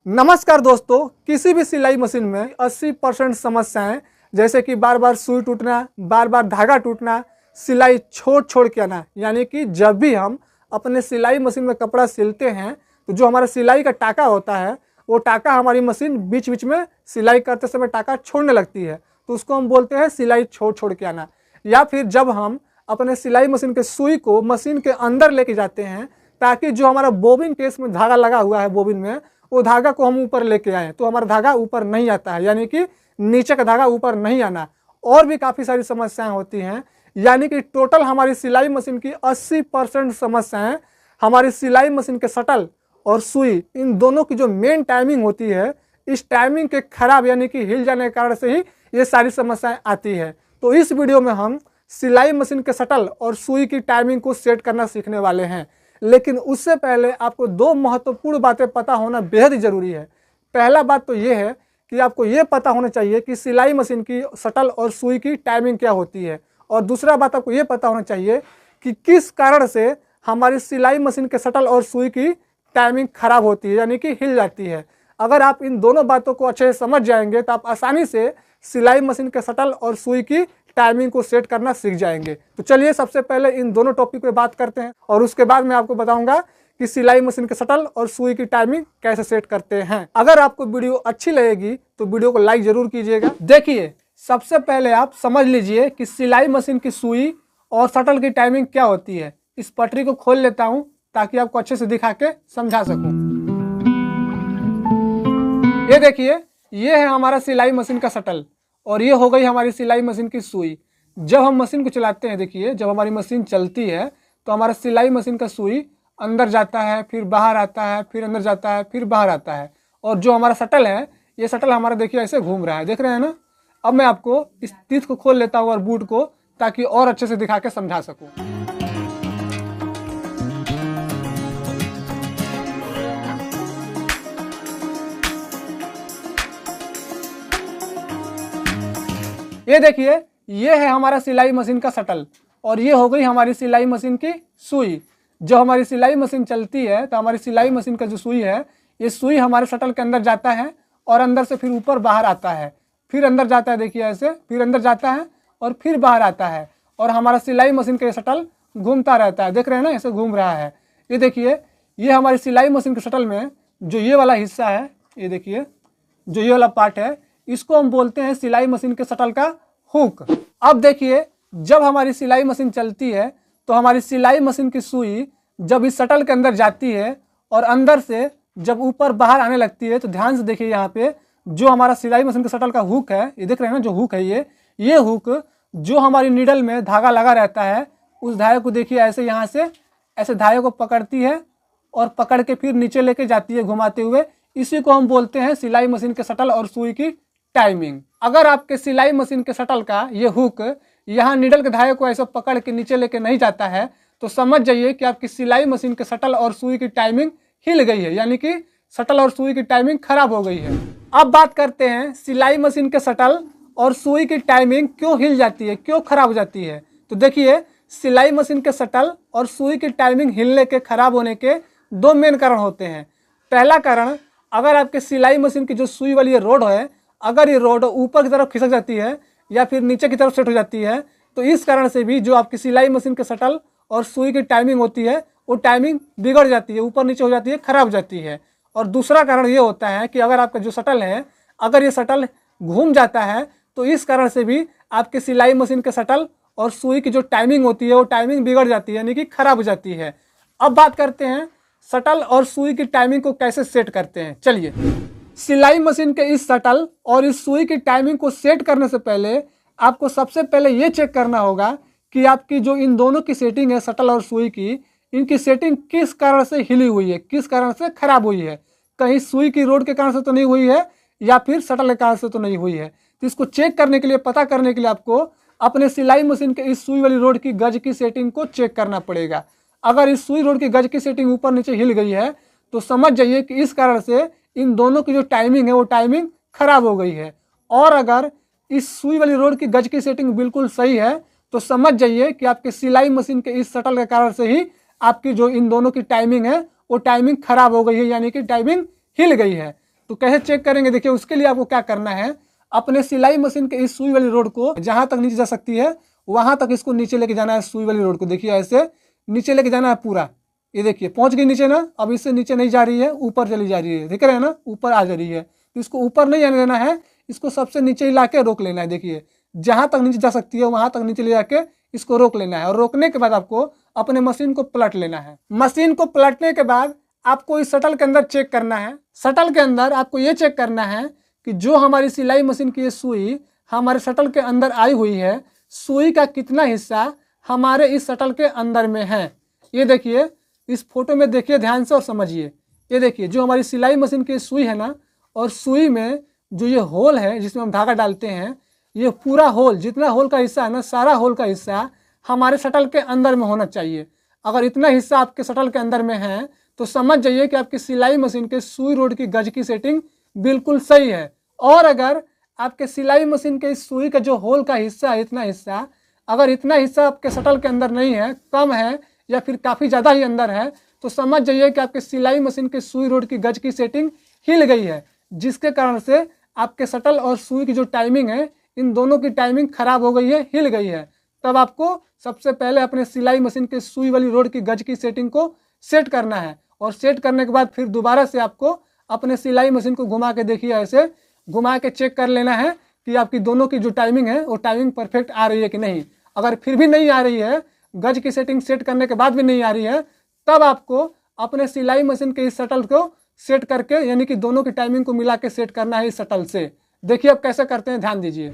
नमस्कार दोस्तों, किसी भी सिलाई मशीन में 80% समस्याएं जैसे कि बार बार सुई टूटना, बार बार धागा टूटना, सिलाई छोड़ के आना, यानी कि जब भी हम अपने सिलाई मशीन में कपड़ा सिलते हैं तो जो हमारा सिलाई का टाका होता है वो टाका हमारी मशीन बीच बीच में सिलाई करते समय टाका छोड़ने लगती है, तो उसको हम बोलते हैं सिलाई छोड़ के आना। या फिर जब हम अपने सिलाई मशीन के सुई को मशीन के अंदर लेके जाते हैं ताकि जो हमारा बोबिन केस में धागा लगा हुआ है बोबिन में, वो धागा को हम ऊपर लेके आए तो हमारा धागा ऊपर नहीं आता है, यानी कि नीचे का धागा ऊपर नहीं आना। और भी काफ़ी सारी समस्याएं होती हैं, यानी कि टोटल हमारी सिलाई मशीन की 80% समस्याएं हमारी सिलाई मशीन के शटल और सुई इन दोनों की जो मेन टाइमिंग होती है, इस टाइमिंग के खराब यानी कि हिल जाने के कारण से ही ये सारी समस्याएं आती है। तो इस वीडियो में हम सिलाई मशीन के शटल और सुई की टाइमिंग को सेट करना सीखने वाले हैं, लेकिन उससे पहले आपको दो महत्वपूर्ण बातें पता होना बेहद ही जरूरी है। पहला बात तो ये है कि आपको ये पता होना चाहिए कि सिलाई मशीन की शटल और सुई की टाइमिंग क्या होती है, और दूसरा बात आपको ये पता होना चाहिए कि किस कारण से हमारी सिलाई मशीन के शटल और सुई की टाइमिंग खराब होती है, यानी कि हिल जाती है। अगर आप इन दोनों बातों को अच्छे से समझ जाएंगे तो आप आसानी से सिलाई मशीन के शटल और सुई की टाइमिंग को सेट करना सीख जाएंगे। तो चलिए सबसे पहले इन दोनों टॉपिक पे बात करते हैं और उसके बाद मैं आपको बताऊंगा कि सिलाई मशीन के शटल और सुई की टाइमिंग कैसे सेट करते हैं। अगर आपको वीडियो अच्छी लगेगी तो वीडियो को लाइक जरूर कीजिएगा। देखिए, सबसे पहले आप समझ लीजिए कि सिलाई मशीन की सुई और शटल की टाइमिंग क्या होती है। इस पटरी को खोल लेता हूं ताकि आपको अच्छे से दिखा के समझा सकूं। ये देखिए, ये है हमारा सिलाई मशीन का शटल और ये हो गई हमारी सिलाई मशीन की सुई। जब हम मशीन को चलाते हैं, देखिए जब हमारी मशीन चलती है तो हमारा सिलाई मशीन का सुई अंदर जाता है, फिर बाहर आता है, फिर अंदर जाता है, फिर बाहर आता है। और जो हमारा शटल है, ये शटल हमारा देखिए ऐसे घूम रहा है, देख रहे हैं ना। अब मैं आपको इस टीथ को खोल लेता हूँ और बूट को, ताकि और अच्छे से दिखा के समझा सकूँ। ये देखिए, ये है हमारा सिलाई मशीन का शटल और ये हो गई हमारी सिलाई मशीन की सुई। जब हमारी सिलाई मशीन चलती है तो हमारी सिलाई मशीन का जो सुई है, ये सुई हमारे शटल के अंदर जाता है और अंदर से फिर ऊपर बाहर आता है, फिर अंदर जाता है, देखिए ऐसे, फिर अंदर जाता है और फिर बाहर आता है। और हमारा सिलाई मशीन का शटल घूमता रहता है, देख रहे हैं ना, ऐसे घूम रहा है। ये देखिए, ये हमारी सिलाई मशीन के शटल में जो ये वाला हिस्सा है, ये देखिए जो ये वाला पार्ट है, इसको हम बोलते हैं सिलाई मशीन के शटल का हुक। अब देखिए, जब हमारी सिलाई मशीन चलती है तो हमारी सिलाई मशीन की सुई जब इस शटल के अंदर जाती है और अंदर से जब ऊपर बाहर आने लगती है, तो ध्यान से देखिए, यहाँ पे जो हमारा सिलाई मशीन के शटल का हुक है, ये देख रहे हैं ना, जो हुक है, ये हुक जो हमारी नीडल में धागा लगा रहता है, उस धागे को देखिए ऐसे, यहाँ से ऐसे धागे को पकड़ती है और पकड़ के फिर नीचे लेके जाती है घुमाते हुए। इसी को हम बोलते हैं सिलाई मशीन के शटल और सुई की टाइमिंग। अगर आपके सिलाई मशीन के शटल का ये हुक यहाँ नीडल के धागे को ऐसे पकड़ के नीचे लेके नहीं जाता है, तो समझ जाइए कि आपकी सिलाई मशीन के शटल और सुई की टाइमिंग हिल गई है, यानी कि शटल और सुई की टाइमिंग खराब हो गई है। अब बात करते हैं सिलाई मशीन के शटल और सुई की टाइमिंग क्यों हिल जाती है, क्यों खराब हो जाती है। तो देखिए, सिलाई मशीन के शटल और सुई की टाइमिंग हिलने के खराब होने के दो मेन कारण होते हैं। पहला कारण, अगर आपके सिलाई मशीन की जो सुई वाली ये रोड है, अगर ये रोड ऊपर की तरफ खिसक जाती है या फिर नीचे की तरफ सेट हो जाती है, तो इस कारण से भी जो आपकी सिलाई मशीन के शटल और सुई की टाइमिंग होती है, वो टाइमिंग बिगड़ जाती है, ऊपर नीचे हो जाती है, खराब हो जाती है। और दूसरा कारण ये होता है कि अगर आपका जो शटल है, अगर ये शटल घूम जाता है, तो इस कारण से भी आपके सिलाई मशीन के शटल और सुई की जो टाइमिंग होती है, वो टाइमिंग बिगड़ जाती है, यानी कि खराब हो जाती है। अब बात करते हैं शटल और सुई की टाइमिंग को कैसे सेट करते हैं। चलिए, सिलाई मशीन के इस शटल और इस सुई की टाइमिंग को सेट करने से पहले आपको सबसे पहले ये चेक करना होगा कि आपकी जो इन दोनों की सेटिंग है, शटल और सुई की, इनकी सेटिंग किस कारण से हिली हुई है, किस कारण से खराब हुई है। कहीं सुई की रोड के कारण से तो नहीं हुई है या फिर शटल के कारण से तो नहीं हुई है। तो इसको चेक करने के लिए, पता करने के लिए आपको अपने सिलाई मशीन के इस सुई वाली रोड की गज की सेटिंग को चेक करना पड़ेगा। अगर इस सुई रोड की गज की सेटिंग ऊपर नीचे हिल गई है तो समझ जाइए कि इस कारण से इन दोनों की जो टाइमिंग है वो टाइमिंग खराब हो गई है। और अगर इस सुई वाली रोड की गज की सेटिंग बिल्कुल सही है तो समझ जाइए कि आपके सिलाई मशीन के इस शटल के कारण से ही आपकी जो इन दोनों की टाइमिंग है वो टाइमिंग खराब हो गई है, यानी कि टाइमिंग हिल गई है। तो कैसे चेक करेंगे, देखिए उसके लिए आपको क्या करना है, अपने सिलाई मशीन के इस सुई वाली रोड को जहां तक नीचे जा सकती है वहां तक इसको नीचे लेके जाना है। सुई वाली रोड को देखिए ऐसे नीचे लेके जाना है पूरा। ये देखिए पहुंच गई नीचे ना, अब इससे नीचे नहीं जा रही है, ऊपर चली जा रही है, देख रहे हैं ना, ऊपर आ जा रही है। तो इसको ऊपर नहीं आने देना है, इसको सबसे नीचे ही लाके रोक लेना है। देखिए जहां तक नीचे जा सकती है वहां तक नीचे ले जाके इसको रोक लेना है, और रोकने के बाद आपको अपने मशीन को पलट लेना है। मशीन को पलटने के बाद आपको इस शटल के अंदर चेक करना है। शटल के अंदर आपको ये चेक करना है कि जो हमारी सिलाई मशीन की ये सुई हमारे शटल के अंदर आई हुई है, सुई का कितना हिस्सा हमारे इस शटल के अंदर में है। ये देखिए इस फोटो में देखिए ध्यान से और समझिए। ये देखिए जो हमारी सिलाई मशीन की सुई है ना, और सुई में जो ये होल है जिसमें हम धागा डालते हैं, ये पूरा होल, जितना होल का हिस्सा है ना, सारा होल का हिस्सा हमारे शटल के अंदर में होना चाहिए। अगर इतना हिस्सा आपके शटल के अंदर में है तो समझ जाइए कि आपकी सिलाई मशीन के सुई रोड की गज की सेटिंग बिल्कुल सही है। और अगर आपके सिलाई मशीन के इस सुई का जो होल का हिस्सा है, इतना हिस्सा, अगर इतना हिस्सा आपके शटल के अंदर नहीं है, कम है या फिर काफ़ी ज़्यादा ही अंदर है, तो समझ जाइए कि आपके सिलाई मशीन के सुई रोड की गज की सेटिंग हिल गई है, जिसके कारण से आपके शटल और सुई की जो टाइमिंग है, इन दोनों की टाइमिंग खराब हो गई है, हिल गई है। तब आपको सबसे पहले अपने सिलाई मशीन के सुई वाली रोड की गज की सेटिंग को सेट करना है, और सेट करने के बाद फिर दोबारा से आपको अपने सिलाई मशीन को घुमा के देखिए, ऐसे घुमा के चेक कर लेना है कि आपकी दोनों की जो टाइमिंग है वो टाइमिंग परफेक्ट आ रही है कि नहीं। अगर फिर भी नहीं आ रही है, गज की सेटिंग सेट करने के बाद भी नहीं आ रही है, तब आपको अपने सिलाई मशीन के इस शटल को सेट करके, यानी कि दोनों की टाइमिंग को मिला के सेट करना है इस शटल से। देखिए अब कैसे करते हैं, ध्यान दीजिए।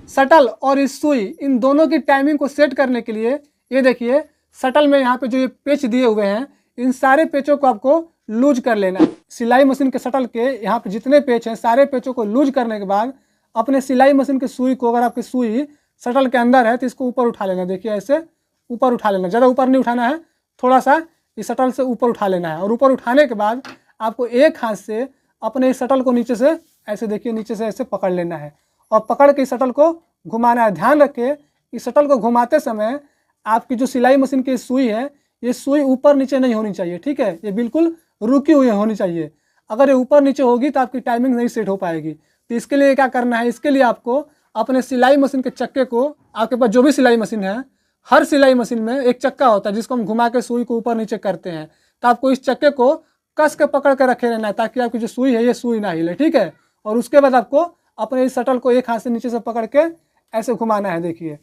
शटल और इस सुई, इन दोनों की टाइमिंग को सेट करने के लिए ये देखिए शटल में यहाँ पे जो ये पेच दिए हुए हैं, इन सारे पेचों को आपको लूज कर लेना है। सिलाई मशीन के शटल के यहाँ पे जितने पेच हैं, सारे पेचों को लूज करने के बाद अपने सिलाई मशीन की सुई को, अगर आपकी सुई शटल के अंदर है तो इसको ऊपर उठा लेना। देखिए ऐसे ऊपर उठा लेना, ज़्यादा ऊपर नहीं उठाना है, थोड़ा सा इस शटल से ऊपर उठा लेना है। और ऊपर उठाने के बाद आपको एक हाथ से अपने इस शटल को नीचे से ऐसे, देखिए नीचे से ऐसे पकड़ लेना है, और पकड़ के इस शटल को घुमाना है। ध्यान रखिए इस शटल को घुमाते समय आपकी जो सिलाई मशीन की सुई है, ये सुई ऊपर नीचे नहीं होनी चाहिए, ठीक है, ये बिल्कुल रुकी हुई होनी चाहिए। अगर ये ऊपर नीचे होगी तो आपकी टाइमिंग नहीं सेट हो पाएगी। तो इसके लिए क्या करना है, इसके लिए आपको अपने सिलाई मशीन के चक्के को, आपके पास जो भी सिलाई मशीन है, हर सिलाई मशीन में एक चक्का होता है जिसको हम घुमा के सुई को ऊपर नीचे करते हैं, तो आपको इस चक्के को कस के पकड़ के रखे रहना है ताकि आपकी जो सुई है ये सुई ना हिले, ठीक है। और उसके बाद आपको अपने इस शटल को एक हाथ से नीचे से पकड़ के ऐसे घुमाना है। देखिए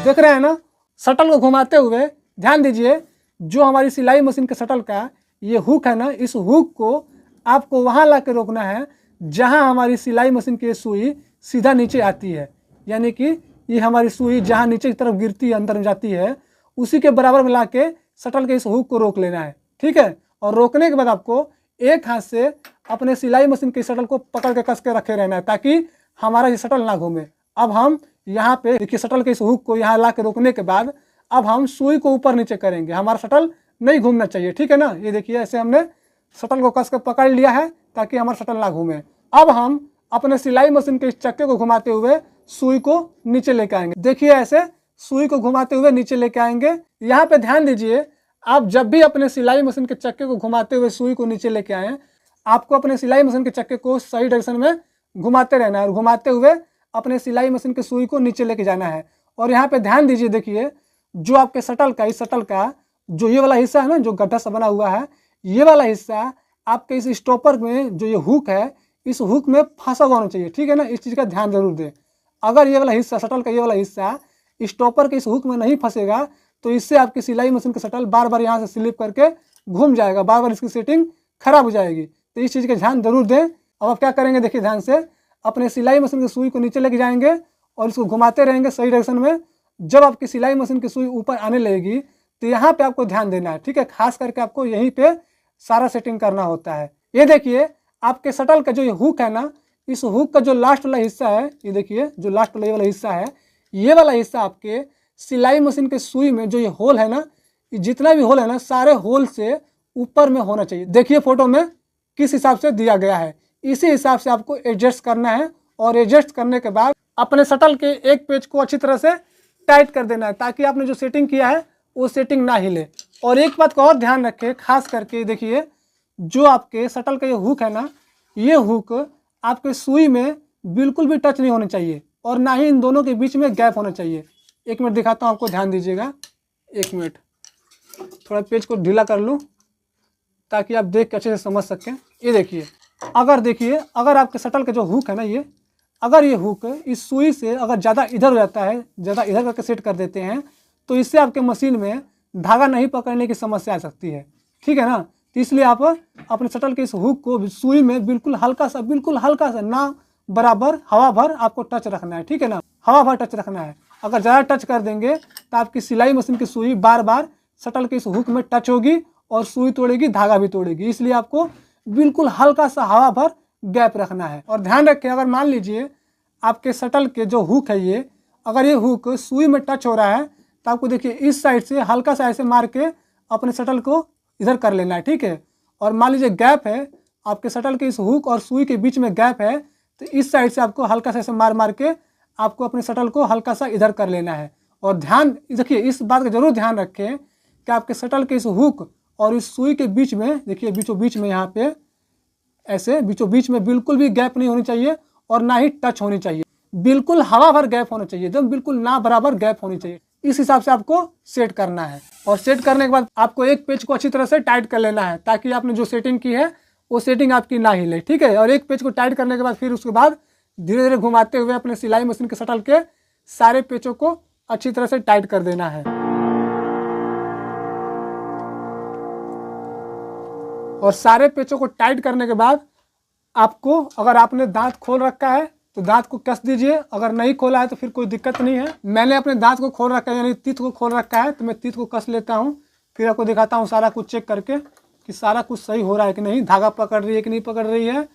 देख रहे हैं ना, शटल को घुमाते हुए ध्यान दीजिए, जो हमारी सिलाई मशीन के शटल का ये हुक है ना, इस हुक को आपको वहां ला के रोकना है जहां हमारी सिलाई मशीन की सुई सीधा नीचे आती है, यानी कि ये हमारी सुई जहां नीचे की तरफ गिरती है, अंदर में जाती है, उसी के बराबर में ला के शटल के इस हुक को रोक लेना है, ठीक है। और रोकने के बाद आपको एक हाथ से अपने सिलाई मशीन के शटल को पकड़ के कस के रखे रहना है ताकि हमारा ये शटल ना घूमे। अब हम यहाँ पे देखिए शटल के इस हुक को यहाँ ला के रोकने के बाद अब हम सुई को ऊपर नीचे करेंगे, हमारा शटल नहीं घूमना चाहिए, ठीक है ना। ये देखिए ऐसे हमने शटल को कस के पकड़ लिया है ताकि हमारा शटल ना घूमे। अब हम अपने सिलाई मशीन के इस चक्के को घुमाते हुए सुई को नीचे लेके आएंगे। देखिए ऐसे सुई को घुमाते हुए नीचे लेके आएंगे। यहाँ पे ध्यान दीजिए, आप जब भी अपने सिलाई मशीन के चक्के को घुमाते हुए सुई को नीचे लेके आए, आपको अपने सिलाई मशीन के चक्के को सही डायरेक्शन में घुमाते रहना है और घुमाते हुए अपने सिलाई मशीन के सुई को नीचे लेके जाना है। और यहाँ पे ध्यान दीजिए, देखिए जो आपके शटल का, इस शटल का जो ये वाला हिस्सा है ना, जो गड्ढा सा बना हुआ है, ये वाला हिस्सा आपके इस स्टॉपर में जो ये हुक है, इस हुक में फंसा हुआ होना चाहिए, ठीक है ना। इस चीज़ का ध्यान जरूर दें। अगर ये वाला हिस्सा, शटल का ये वाला हिस्सा स्टॉपर के इस हुक में नहीं फंसेगा तो इससे आपकी सिलाई मशीन का शटल बार बार यहाँ से स्लिप करके घूम जाएगा, बार बार इसकी सेटिंग खराब हो जाएगी। तो इस चीज़ का ध्यान जरूर दें। अब आप क्या करेंगे, देखिए ध्यान से, अपने सिलाई मशीन की सुई को नीचे लेके जाएंगे और इसको घुमाते रहेंगे सही डायरेक्शन में। जब आपकी सिलाई मशीन की सुई ऊपर आने लगेगी तो यहाँ पे आपको ध्यान देना है, ठीक है। खास करके आपको यहीं पे सारा सेटिंग करना होता है। ये देखिए आपके शटल का जो ये हुक है ना, इस हुक का जो लास्ट वाला हिस्सा है, ये देखिए जो लास्ट वाला ये वाला हिस्सा है, ये वाला हिस्सा आपके सिलाई मशीन के सुई में जो ये होल है ना, जितना भी होल है ना, सारे होल से ऊपर में होना चाहिए। देखिए फोटो में किस हिसाब से दिया गया है, इसी हिसाब से आपको एडजस्ट करना है। और एडजस्ट करने के बाद अपने शटल के एक पेज को अच्छी तरह से टाइट कर देना है ताकि आपने जो सेटिंग किया है वो सेटिंग ना हिले। और एक बात का और ध्यान रखें, खास करके देखिए जो आपके शटल का ये हुक है ना, ये हुक आपके सुई में बिल्कुल भी टच नहीं होने चाहिए और ना ही इन दोनों के बीच में गैप होना चाहिए। 1 मिनट दिखाता हूँ आपको, ध्यान दीजिएगा। 1 मिनट, थोड़ा पेज को ढीला कर लूँ ताकि आप देख के अच्छे से समझ सकें। ये देखिए, अगर आपके शटल का जो हुक है ना, ये अगर ये हुक इस सुई से अगर ज़्यादा इधर हो जाता है, ज़्यादा इधर करके सेट कर देते हैं, तो इससे आपके मशीन में धागा नहीं पकड़ने की समस्या आ सकती है, ठीक है ना। तो इसलिए आप अपने शटल के इस हुक को सुई में बिल्कुल हल्का सा ना बराबर हवा भर आपको टच रखना है, ठीक है ना, हवा भर टच रखना है। अगर ज़्यादा टच कर देंगे तो आपकी सिलाई मशीन की सुई बार बार शटल के इस हुक में टच होगी और सुई तोड़ेगी, धागा भी तोड़ेगी। इसलिए आपको बिल्कुल हल्का सा हवा भर गैप रखना है। और ध्यान रखें, अगर मान लीजिए आपके शटल के जो हुक है ये, अगर ये हुक सुई में टच हो रहा है तो आपको देखिए इस साइड से हल्का सा ऐसे मार के अपने शटल को इधर कर लेना है, ठीक है। और मान लीजिए गैप है आपके शटल के इस हुक और सुई के बीच में गैप है, तो इस साइड से आपको हल्का सा ऐसे मार के आपको अपने शटल को हल्का सा इधर कर लेना है। और ध्यान देखिए, इस बात का जरूर ध्यान रखें कि आपके शटल के इस हुक और इस सुई के बीच में, देखिए बीचों बीच में यहाँ पे ऐसे बीचों बीच में बिल्कुल भी गैप नहीं होनी चाहिए और ना ही टच होनी चाहिए, बिल्कुल हवा भर गैप होना चाहिए, एकदम बिल्कुल ना बराबर गैप होनी चाहिए। इस हिसाब से आपको सेट करना है। और सेट करने के बाद आपको एक पेज को अच्छी तरह से टाइट कर लेना है ताकि आपने जो सेटिंग की है वो सेटिंग आपकी ना हिले, ठीक है। और एक पेज को टाइट करने के बाद फिर उसके बाद धीरे धीरे घुमाते हुए अपने सिलाई मशीन के शटल के सारे पेचों को अच्छी तरह से टाइट कर देना है। और सारे पेचों को टाइट करने के बाद आपको, अगर आपने दांत खोल रखा है तो दांत को कस दीजिए, अगर नहीं खोला है तो फिर कोई दिक्कत नहीं है। मैंने अपने दांत को खोल रखा है, यानी तीत को खोल रखा है, तो मैं तीत को कस लेता हूँ। फिर आपको दिखाता हूँ सारा कुछ चेक करके कि सारा कुछ सही हो रहा है कि नहीं, धागा पकड़ रही है कि नहीं पकड़ रही है,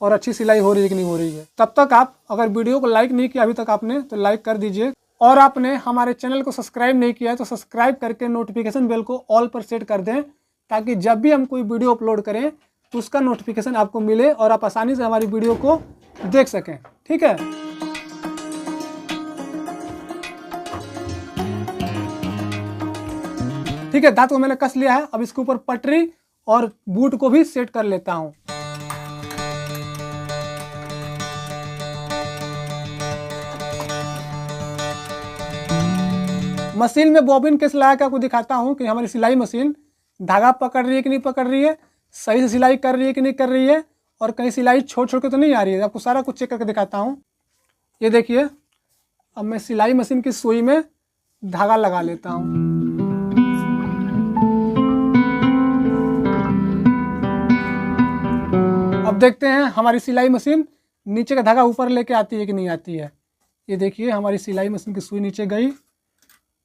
और अच्छी सिलाई हो रही है कि नहीं हो रही है। तब तक आप अगर वीडियो को लाइक नहीं किया अभी तक आपने, तो लाइक कर दीजिए। और आपने हमारे चैनल को सब्सक्राइब नहीं किया है तो सब्सक्राइब करके नोटिफिकेशन बेल को ऑल पर सेट कर दें, ताकि जब भी हम कोई वीडियो अपलोड करें तो उसका नोटिफिकेशन आपको मिले और आप आसानी से हमारी वीडियो को देख सकें, ठीक है। ठीक है, दांत को मैंने कस लिया है। अब इसके ऊपर पटरी और बूट को भी सेट कर लेता हूं। मशीन में बॉबिन केस लगा के आपको दिखाता हूं कि हमारी सिलाई मशीन धागा पकड़ रही है कि नहीं पकड़ रही है, सही से सिलाई कर रही है कि नहीं कर रही है, और कहीं सिलाई छोड़ छोड़ के तो नहीं आ रही है। आपको सारा कुछ चेक करके दिखाता हूँ। ये देखिए, अब मैं सिलाई मशीन की सुई में धागा लगा लेता हूँ। अब देखते हैं हमारी सिलाई मशीन नीचे का धागा ऊपर लेके आती है कि नहीं आती है। ये देखिए, हमारी सिलाई मशीन की सुई नीचे गई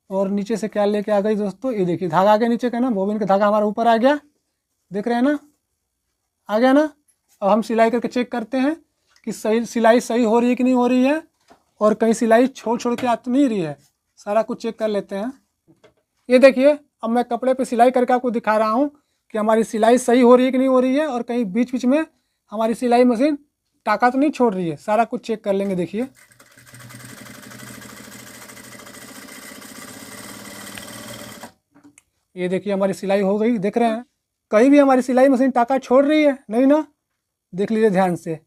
और नीचे से क्या लेके आ गई दोस्तों, ये देखिए धागा आ गया नीचे का ना, बॉबिन का धागा हमारा ऊपर आ गया, देख रहे हैं ना, आ गया ना। अब हम सिलाई करके चेक करते हैं कि सही सिलाई सही हो रही है कि नहीं हो रही है, और कहीं सिलाई छोड़ छोड़ के आ तो नहीं रही है। सारा कुछ चेक कर लेते हैं। ये देखिए, अब मैं कपड़े पे सिलाई करके आपको दिखा रहा हूँ कि हमारी सिलाई सही हो रही है कि नहीं हो रही है, और कहीं बीच बीच में हमारी सिलाई मशीन टाका तो नहीं छोड़ रही है। सारा कुछ चेक कर लेंगे। देखिए, ये देखिए हमारी सिलाई हो गई, देख रहे हैं, कहीं भी हमारी सिलाई मशीन टाका छोड़ रही है नहीं ना, देख लीजिए ध्यान से।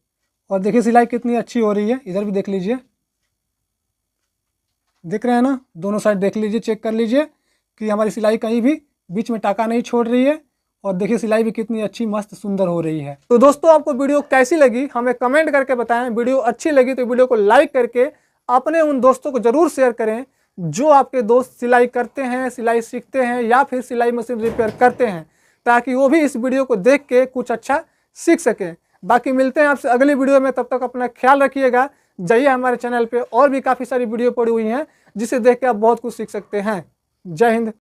और देखिए सिलाई कितनी अच्छी हो रही है, इधर भी देख लीजिए, देख रहे हैं ना, दोनों साइड देख लीजिए, चेक कर लीजिए कि हमारी सिलाई कहीं भी बीच में टाका नहीं छोड़ रही है। और देखिए सिलाई भी कितनी अच्छी मस्त सुंदर हो रही है। तो दोस्तों, आपको वीडियो कैसी लगी हमें कमेंट करके बताएं। वीडियो अच्छी लगी तो वीडियो को लाइक करके अपने उन दोस्तों को ज़रूर शेयर करें जो आपके दोस्त सिलाई करते हैं, सिलाई सीखते हैं, या फिर सिलाई मशीन रिपेयर करते हैं, ताकि वो भी इस वीडियो को देख के कुछ अच्छा सीख सकें। बाकी मिलते हैं आपसे अगली वीडियो में, तब तक अपना ख्याल रखिएगा। जाइए हमारे चैनल पे और भी काफ़ी सारी वीडियो पड़ी हुई हैं जिसे देख के आप बहुत कुछ सीख सकते हैं। जय हिंद।